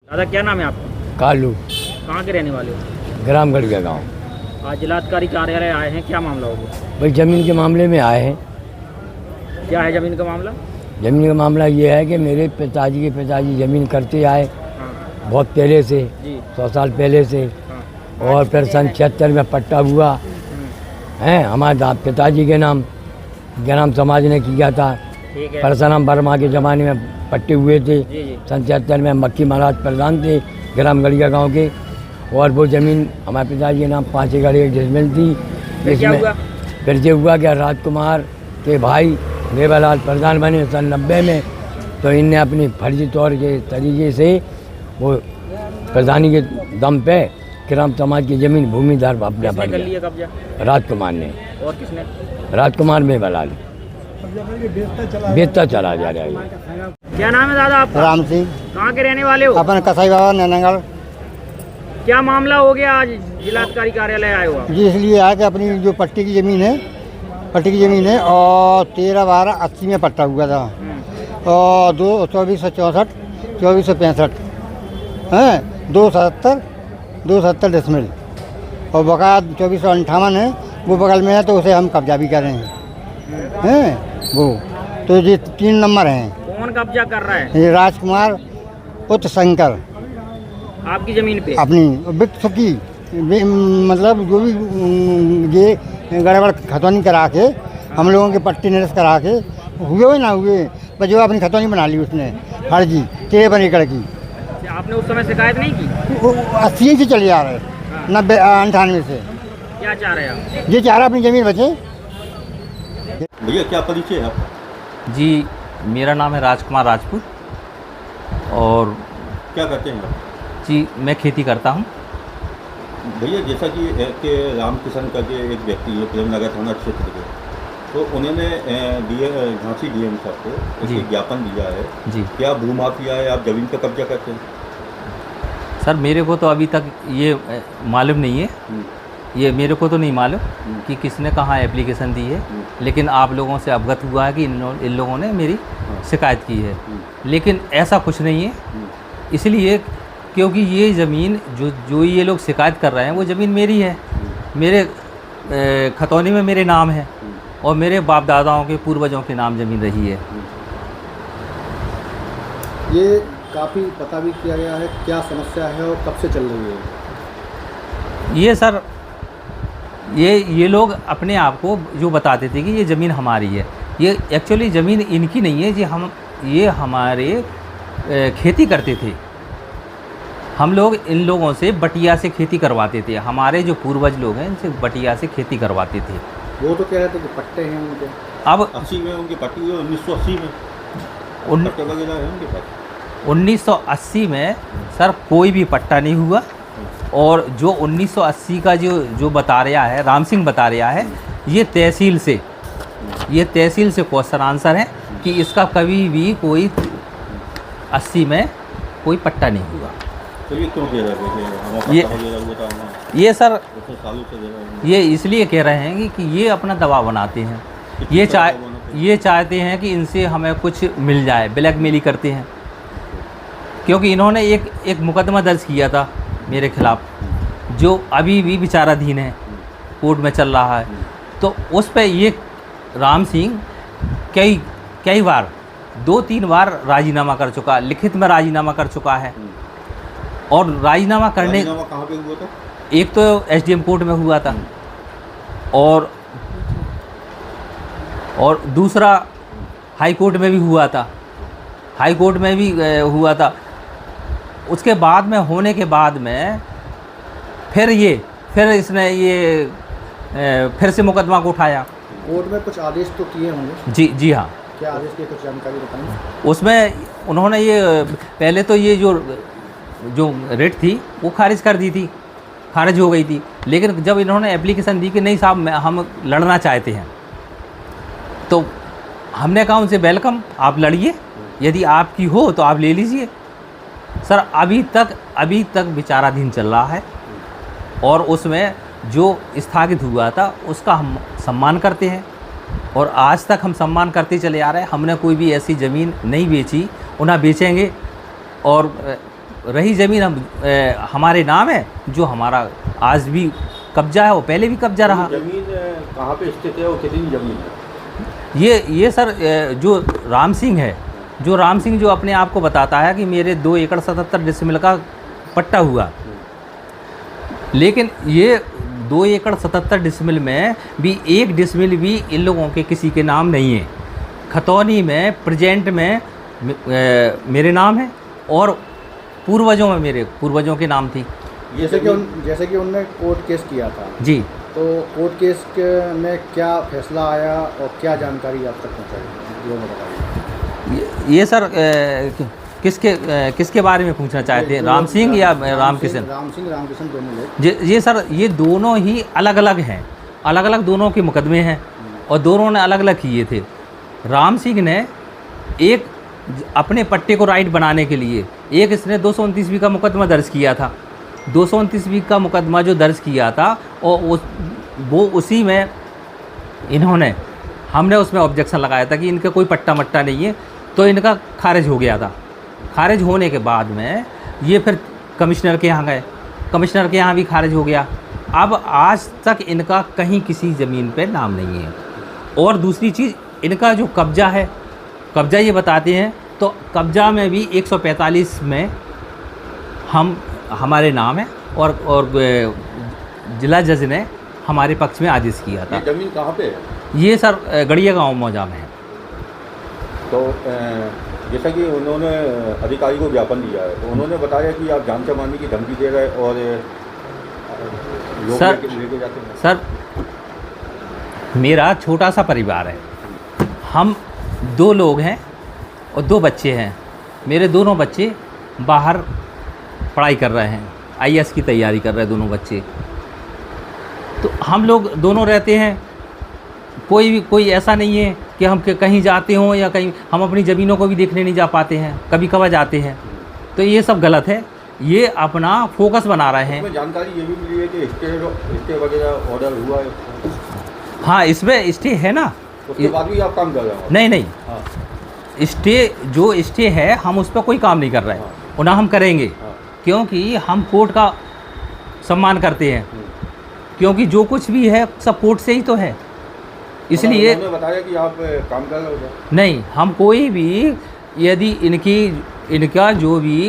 दादा क्या नाम है आपका? कालू, कहाँ के रहने वाले हो? ग्रामगढ़ का गाँव। आज जिलाधिकारी कार्यालय आए हैं, क्या मामला हो गया? भाई ज़मीन के मामले में आए हैं। क्या है ज़मीन का मामला? ज़मीन का मामला ये है कि मेरे पिताजी के पिताजी ज़मीन करते आए हाँ बहुत पहले से, जी 100 साल पहले से। हाँ और फिर सन 76 में पट्टा हुआ है हमारे पिताजी के नाम, ग्राम समाज ने किया था। ठीक है परशुराम वर्मा के ज़माने में पट्टे हुए थे। जी जी सन 76 में मक्खी महाराज प्रधान थे ग्रामगढ़िया गांव के। और वो ज़मीन हमारे पिताजी के नाम 5 एकड़ 1 डिसमिल थी। फिर क्या हुआ? फिर ये हुआ कि राजकुमार के भाई देवालाल प्रधान बने सन 90 में, तो इनने अपनी फर्जी तौर के तरीके से वो प्रधानी के दम पे ग्राम समाज की ज़मीन भूमिदार अपना किसने बन कर गया। लिया कब्जा? राजकुमार ने, और किसने? राजकुमार में बलाल बेचता चला जा रहा है। क्या नाम है दादा आपका? राम सिंह, कहाँ के रहने वाले हो? अपन कसाई बाबा नैनागढ़। क्या मामला हो गया आज जिलाधिकारी कार्यालय आए हो आप? जी इसलिए आया कि अपनी जो पट्टी की ज़मीन है, पट्टी की ज़मीन है और 13/12/80 में पट्टा हुआ था और 2464 2465 हैं 270 डिसमिल और बकाया 2458 है, वो बगल में है तो उसे हम कब्जा भी कर रहे हैं वो। तो ये 3 नंबर हैं। कौन कब्जा कर रहा है ये राजकुमार पुत्र शंकर आपकी जमीन पे? अपनी वित्त की मतलब जो भी ये गड़बड़ खतौनी करा के हम लोगों के पट्टी निरस्त करा के हुए ना हुए, पर जो अपनी खतौनी बना ली उसने फर्जी 53 एकड़ की। आपने उस समय शिकायत नहीं की? वो 80 से चले आ रहे, 98 से। क्या चाह रहे हैं आप? ये चाह रहा अपनी ज़मीन बचे। भैया क्या परिचय है आपका? जी मेरा नाम है राजकुमार राजपूत और क्या करते हैं आप? जी मैं खेती करता हूँ। भैया जैसा कि रामकिशन का जो एक व्यक्ति है प्रेमनगर थाना क्षेत्र के, तो उन्होंने झांसी डीएम साहब को जी। एक ज्ञापन दिया है। जी क्या भूमाफिया है, आप जमीन पर कब्जा करते हैं? सर मेरे को तो अभी तक ये मालूम नहीं है, ये मेरे को तो नहीं मालूम कि किसने कहाँ एप्लीकेशन दी है, लेकिन आप लोगों से अवगत हुआ है कि इन लोगों ने मेरी शिकायत की है, लेकिन ऐसा कुछ नहीं है। इसलिए क्योंकि ये ज़मीन जो ये लोग शिकायत कर रहे हैं वो ज़मीन मेरी है, मेरे खतौनी में मेरे नाम है और मेरे बाप दादाओं के पूर्वजों के नाम ज़मीन रही है। ये काफ़ी पता भी किया गया है, क्या समस्या है और कब से चल रही है? ये सर ये लोग अपने आप को जो बताते थे कि ये ज़मीन हमारी है, ये एक्चुअली ज़मीन इनकी नहीं है। ये हमारे खेती करते थे, हम लोग इन लोगों से बटिया से खेती करवाते थे। हमारे जो पूर्वज लोग हैं इनसे बटिया से खेती करवाते थे। वो तो कह रहे थे कि पट्टे हैं उनके। अब 80 में उनकी पट्टी हुई, 1980 में पट्टे वगैरह है उनके पास। 1980 में सर कोई भी पट्टा नहीं हुआ और जो 1980 का जो बता रहा है राम सिंह बता रहा है, ये तहसील से क्वेश्चन आंसर है कि इसका कभी भी कोई 80 में कोई पट्टा नहीं हुआ। तो ये क्यों कह रहे थे? ये सर सालों से दे रहे हैं। ये इसलिए कह रहे हैं कि ये अपना दबाव बनाते हैं, ये चाहते हैं कि इनसे हमें कुछ मिल जाए, ब्लैकमेली करते हैं। क्योंकि इन्होंने एक मुकदमा दर्ज किया था मेरे खिलाफ जो अभी भी विचाराधीन है, कोर्ट में चल रहा है। तो उस पर ये राम सिंह कई बार 2-3 बार राजीनामा कर चुका, लिखित में राजीनामा कर चुका है। और राजीनामा करने कहाँ पे हुआ था? एक तो एसडीएम कोर्ट में हुआ था और दूसरा हाई कोर्ट में भी हुआ था। उसके बाद में होने के बाद में फिर इसने फिर से मुकदमा को उठाया। कोर्ट में कुछ आदेश तो किए होंगे? जी हाँ। क्या आदेश की कुछ जानकारी बताएंगे? उसमें उन्होंने ये पहले तो ये जो रेट थी वो खारिज कर दी थी, खारिज हो गई थी। लेकिन जब इन्होंने एप्लीकेशन दी कि नहीं साहब हम लड़ना चाहते हैं, तो हमने कहा उनसे वेलकम, आप लड़िए, यदि आपकी हो तो आप ले लीजिए। सर अभी तक विचाराधीन चल रहा है और उसमें जो स्थगित हुआ था उसका हम सम्मान करते हैं और आज तक हम सम्मान करते चले आ रहे हैं। हमने कोई भी ऐसी ज़मीन नहीं बेची, उन्हें बेचेंगे और रही ज़मीन हमारे नाम है, जो हमारा आज भी कब्जा है, वो पहले भी कब्जा रहा। जमीन कहाँ पे स्थित है और कितनी जमीन है? ये सर जो राम सिंह है, जो अपने आप को बताता है कि मेरे 2 एकड़ 77 डिसमिल का पट्टा हुआ, लेकिन ये 2 एकड़ 77 डिसमिल में भी 1 डिसमिल भी इन लोगों के किसी के नाम नहीं है। खतौनी में प्रेजेंट में मेरे नाम है और पूर्वजों में मेरे पूर्वजों के नाम थी। जैसे कि उनने कोर्ट केस किया था जी, तो कोर्ट केस में क्या फैसला आया और क्या जानकारी आप तक पहुँचाई, जो बताइए। ये सर किसके बारे में पूछना चाहते हैं, राम सिंह या रामकिशन? राम किशन दोनों लोग। ये सर ये दोनों ही अलग अलग हैं, अलग अलग दोनों के मुकदमे हैं और दोनों ने अलग अलग किए थे। राम सिंह ने एक अपने पट्टे को राइट बनाने के लिए एक इसने 229 का मुकदमा दर्ज किया था। 229 का मुकदमा जो दर्ज किया था और वो उसी में हमने उसमें ऑब्जेक्शन लगाया था कि इनका कोई पट्टा मट्टा नहीं है, तो इनका खारिज हो गया था। खारिज होने के बाद में ये फिर कमिश्नर के यहाँ गए, कमिश्नर के यहाँ भी खारिज हो गया। अब आज तक इनका कहीं किसी ज़मीन पे नाम नहीं है। और दूसरी चीज़, इनका जो कब्ज़ा है, कब्ज़ा ये बताते हैं, तो कब्ज़ा में भी 145 में हमारे नाम है और जिला जज ने हमारे पक्ष में आदेश किया था। ये ज़मीन कहाँ पे है? ये सर गढ़िया गाँव मौजा में है। तो जैसा कि उन्होंने अधिकारी को ज्ञापन दिया है, तो उन्होंने बताया कि आप जान से मारने की धमकी दे रहे हैं और लोग लेके जाते हैं। सर मेरा छोटा सा परिवार है, हम 2 लोग हैं और 2 बच्चे हैं। मेरे दोनों बच्चे बाहर पढ़ाई कर रहे हैं, IAS की तैयारी कर रहे हैं दोनों बच्चे। तो हम लोग दोनों रहते हैं, कोई ऐसा नहीं है कि हम कहीं जाते हों या कहीं हम अपनी ज़मीनों को भी देखने नहीं जा पाते हैं, कभी कभार जाते हैं। तो ये सब गलत है, ये अपना फोकस बना रहे हैं। जानकारी ये भी मिली है कि स्टे वगैरह ऑर्डर हुआ है? हाँ, इसमें स्टे है ना, उसके बाद भी आप काम कर रहे हो? नहीं हाँ। स्टे है, हम उस पर कोई काम नहीं कर रहे हैं और ना हम करेंगे। हाँ। क्योंकि हम कोर्ट का सम्मान करते हैं, क्योंकि जो कुछ भी है सब कोर्ट से ही तो है। इसलिए उन्होंने बताया कि आप काम कर रहे हो? नहीं, हम कोई भी, यदि इनका जो भी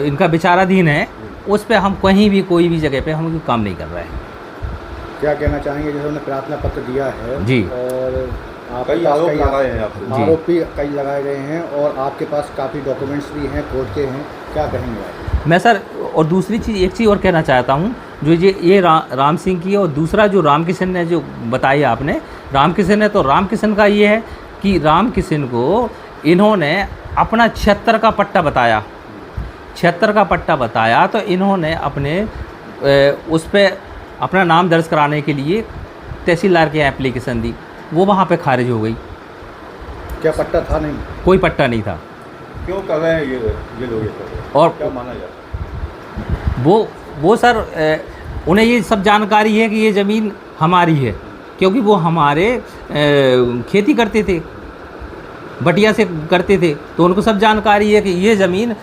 इनका विचाराधीन है, उस पर हम कहीं भी कोई भी जगह पे हम काम नहीं कर रहे हैं। क्या कहना चाहेंगे, जैसे उन्होंने प्रार्थना पत्र दिया है जी, और कई आरोप लगाए हैं आपको? आरोप भी कई लगाए गए हैं और आपके पास काफ़ी डॉक्यूमेंट्स भी हैं, कोर्ट के हैं, क्या कहेंगे आप? मैं सर और दूसरी चीज़, एक चीज़ और कहना चाहता हूँ, जो ये राम सिंह की है और दूसरा जो रामकिशन ने जो बताई आपने, रामकिशन है, तो रामकिशन का ये है कि रामकिशन को इन्होंने अपना 76 का पट्टा बताया, 76 का पट्टा बताया, तो इन्होंने अपने उस पर अपना नाम दर्ज कराने के लिए तहसीलदार के यहाँ एप्लीकेशन दी, वो वहाँ पे खारिज हो गई। क्या पट्टा था? नहीं, कोई पट्टा नहीं था। क्यों कर रहे हैं ये लोग? और क्या माना जाता है? वो सर उन्हें ये सब जानकारी है कि ये ज़मीन हमारी है, क्योंकि वो हमारे खेती करते थे, बटिया से करते थे, तो उनको सब जानकारी है कि ये ज़मीन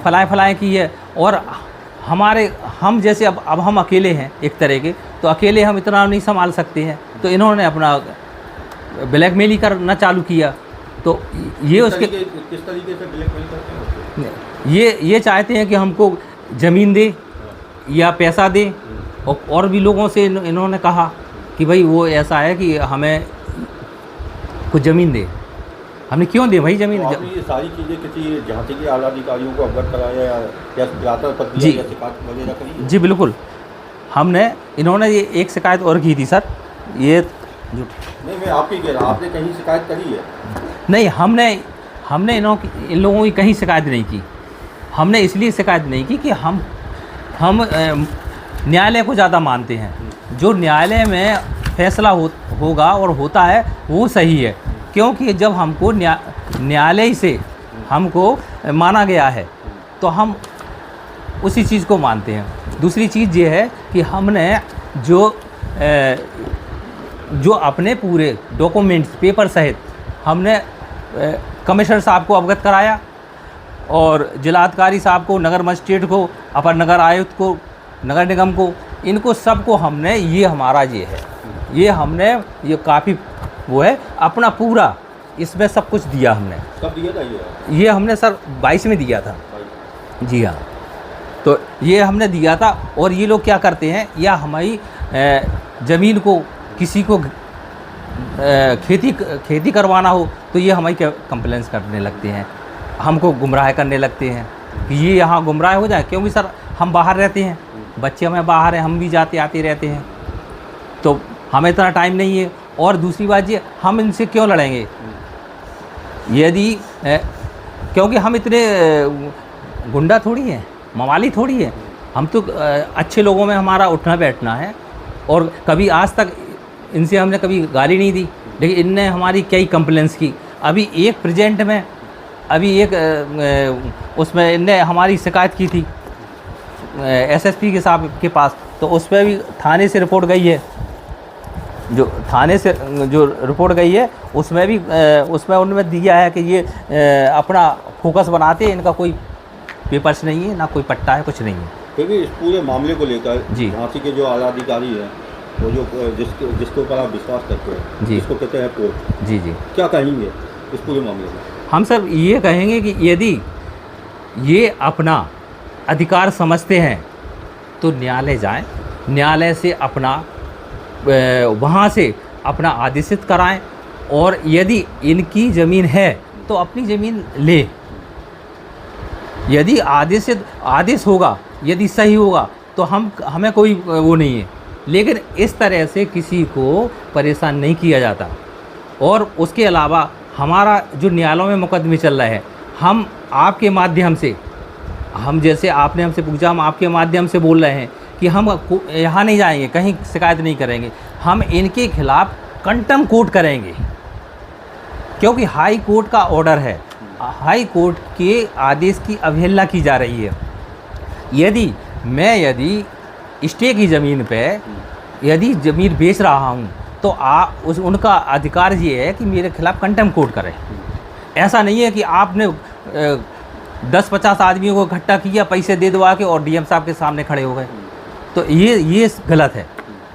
फलाए की है। और हम जैसे अब हम अकेले हैं एक तरह के, तो अकेले हम इतना नहीं संभाल सकते हैं, तो इन्होंने अपना ब्लैकमेल ही करना चालू किया। तो ये उसके किस तरीके से ब्लैकमेल करते हैं? ये चाहते हैं कि हमको ज़मीन दे या पैसा दे, और भी लोगों से इन्होंने कहा कि भाई वो ऐसा है कि हमें कुछ ज़मीन दे। हमने क्यों दे भाई ज़मीन? तो आपने ये सारी चीज़ें किसी झांसी के आला अधिकारियों को अवगत कराया या प्रार्थना पत्र जी, या शिकायत वगैरह करी? जी बिल्कुल, इन्होंने ये एक शिकायत और की थी सर, ये जो नहीं, मैं आपकी कह रहा, आपने कहीं शिकायत करी है? नहीं, हमने इन लोगों की कहीं शिकायत नहीं की। हमने इसलिए शिकायत नहीं की कि हम न्यायालय को ज़्यादा मानते हैं। जो न्यायालय में फैसला होगा और होता है वो सही है, क्योंकि जब हमको न्यायालय से हमको माना गया है तो हम उसी चीज़ को मानते हैं। दूसरी चीज़ ये है कि हमने जो अपने पूरे डॉक्यूमेंट्स पेपर सहित हमने कमिश्नर साहब को अवगत कराया, और जिलाधिकारी साहब को, नगर मजिस्ट्रेट को, अपर नगर आयुक्त को, नगर निगम को, इनको सबको हमने, ये हमारा ये है, ये हमने ये काफ़ी वो है अपना पूरा इसमें सब कुछ दिया हमने। कब दिया था ये हमने सर 22 में दिया था। जी हाँ, तो ये हमने दिया था। और ये लोग क्या करते हैं, या हमारी ज़मीन को किसी को खेती करवाना हो तो ये हमारी कंप्लेंट्स करने लगते हैं, हमको गुमराह करने लगते हैं कि ये यहाँ गुमराह हो जाए। क्योंकि सर हम बाहर रहते हैं, बच्चे हमें बाहर हैं, हम भी जाते आते रहते हैं, तो हमें इतना टाइम नहीं है। और दूसरी बात ये, हम इनसे क्यों लड़ेंगे यदि क्योंकि हम इतने गुंडा थोड़ी हैं, मवाली थोड़ी है, हम तो अच्छे लोगों में हमारा उठना बैठना है। और कभी आज तक इनसे हमने कभी गाली नहीं दी, लेकिन इनने हमारी कई कंप्लेंट्स की। अभी एक प्रेजेंट में, अभी एक उसमें इनने हमारी शिकायत की थी एसएसपी के साहब के पास, तो उस पर भी थाने से रिपोर्ट गई है। जो थाने से जो रिपोर्ट गई है उसमें उन्होंने दिया है कि ये अपना फोकस बनाते हैं, इनका कोई पेपर्स नहीं है, ना कोई पट्टा है, कुछ नहीं है। क्योंकि इस पूरे मामले को लेकर जी, झांसी के जो आला अधिकारी हैं, वो जो जिसके ऊपर आप विश्वास करते हैं, जी, जिसको कहते हैं कोर्ट, जी जी, क्या कहेंगे इस पूरे मामले में? हम सर ये कहेंगे कि यदि ये अपना अधिकार समझते हैं तो न्यायालय जाएं, न्यायालय से अपना वहाँ से अपना आदेशित कराएं। और यदि इनकी ज़मीन है तो अपनी ज़मीन ले। यदि आदेश होगा, यदि सही होगा तो हमें कोई वो नहीं है, लेकिन इस तरह से किसी को परेशान नहीं किया जाता। और उसके अलावा हमारा जो न्यायालयों में मुकदमे चल रहे हैं, हम आपके माध्यम से, हम जैसे आपने हमसे पूछा, हम आपके माध्यम से बोल रहे हैं कि हम यहाँ नहीं जाएंगे, कहीं शिकायत नहीं करेंगे, हम इनके खिलाफ़ कंटेम्प्ट कोर्ट करेंगे। क्योंकि हाई कोर्ट का ऑर्डर है, हाई कोर्ट के आदेश की अवहेलना की जा रही है। यदि स्टे की ज़मीन पे यदि ज़मीन बेच रहा हूँ तो उनका अधिकार ये है कि मेरे खिलाफ़ कंटेम्प्ट कोर्ट करें। ऐसा नहीं है कि आपने 10-50 आदमियों को इकट्ठा किया, पैसे दे दवा के और डीएम साहब के सामने खड़े हो गए, तो ये गलत है।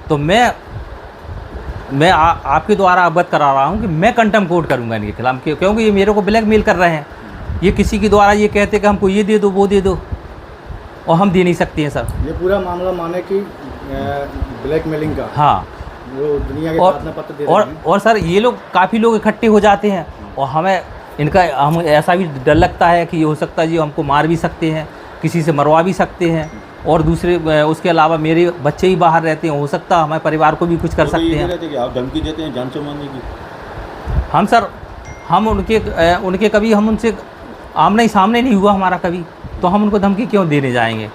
तो मैं आपके द्वारा अवगत करा रहा हूँ कि मैं कंटेम्प्ट कोर्ट करूँगा इनके खिलाफ, क्योंकि ये मेरे को ब्लैकमेल कर रहे हैं। ये किसी के द्वारा ये कहते कि हमको ये दे दो, वो दे दो, और हम दे नहीं सकते हैं सर। ये पूरा मामला माने कि ब्लैकमेलिंग का। हाँ, वो दुनिया के प्रार्थना पत्र दे रहे हैं। और सर ये लोग काफ़ी लोग इकट्ठे हो जाते हैं, और हम ऐसा भी डर लगता है कि ये हो सकता है जी हमको मार भी सकते हैं, किसी से मरवा भी सकते हैं। और दूसरे उसके अलावा मेरे बच्चे ही बाहर रहते हैं, हो सकता है हमारे परिवार को भी कुछ कर सकते हैं। कि आप धमकी देते हैं जान से मारने की? हम सर उनके कभी हम उनसे आमने सामने नहीं हुआ हमारा कभी, तो हम उनको धमकी क्यों देने जाएंगे।